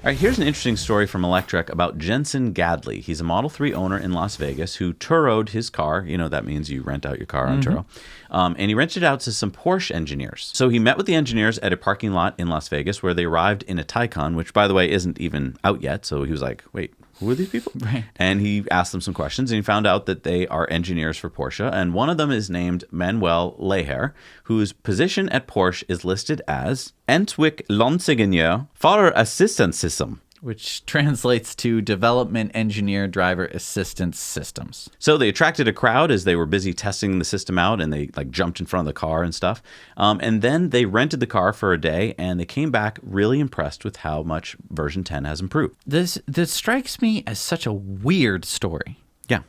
All right, here's an interesting story from Electrek about Jensen Gadley. He's a Model 3 owner in Las Vegas who Turoed his car. You know, that means you rent out your car on Turo. And he rented it out to some Porsche engineers. So he met with the engineers at a parking lot in Las Vegas where they arrived in a Taycan, which, by the way, isn't even out yet. So he was like, wait, who are these people? Right. And he asked them some questions, and he found out that they are engineers for Porsche. And one of them is named Manuel Leher, whose position at Porsche is listed as Entwick Lonsingenieur Fahrer Assistance System. Which translates to Development Engineer Driver Assistance Systems. So they attracted a crowd as they were busy testing the system out, and they like jumped in front of the car and stuff. And then they rented the car for a day, and they came back really impressed with how much version 10 has improved. This strikes me as such a weird story. Yeah.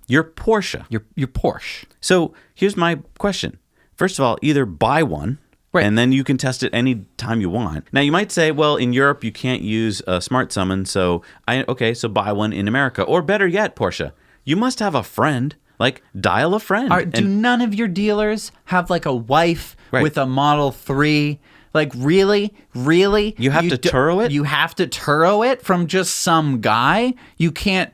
Your Porsche. Your Porsche. So here's my question. First of all, either buy one. Right. And then you can test it any time you want. Now, you might say, well, in Europe, you can't use a smart summon, so so buy one in America. Or better yet, Porsche, you must have a friend. Like, dial a friend. Do none of your dealers have, like, a wife with a Model 3? Like, really? Really? You have to Turo it? You have to Turo it from just some guy? You can't...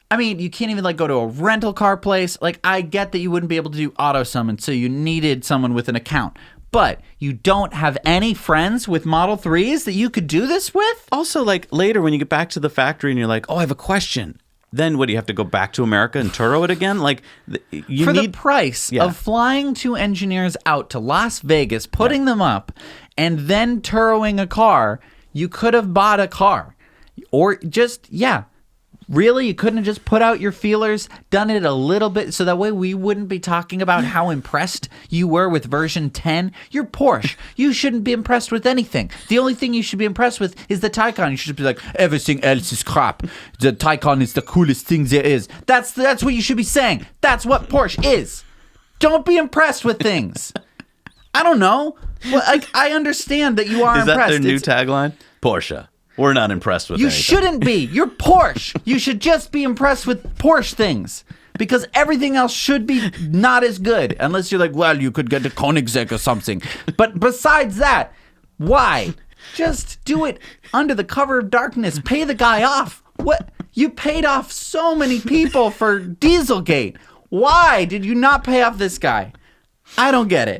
I mean, you can't even, like, go to a rental car place. Like, I get that you wouldn't be able to do Autosummon, so you needed someone with an account. But you don't have any friends with Model 3s that you could do this with? Also, like, later when you get back to the factory and you're like, oh, I have a question. Then what, do you have to go back to America and Turo it again? Like, the price of flying two engineers out to Las Vegas, putting them up, and then Turoing a car, you could have bought a car. Or just, really? You couldn't have just put out your feelers, done it a little bit, so that way we wouldn't be talking about how impressed you were with version 10? You're Porsche. You shouldn't be impressed with anything. The only thing you should be impressed with is the Taycan. You should be like, everything else is crap. The Taycan is the coolest thing there is. That's what you should be saying. That's what Porsche is. Don't be impressed with things. I don't know. Well, I understand that you are impressed. Is that their new tagline? Porsche. We're not impressed with anything. You shouldn't be. You're Porsche. You should just be impressed with Porsche things. Because everything else should be not as good. Unless you're like, well, you could get a Koenigsegg or something. But besides that, why? Just do it under the cover of darkness. Pay the guy off. What? You paid off so many people for Dieselgate. Why did you not pay off this guy? I don't get it.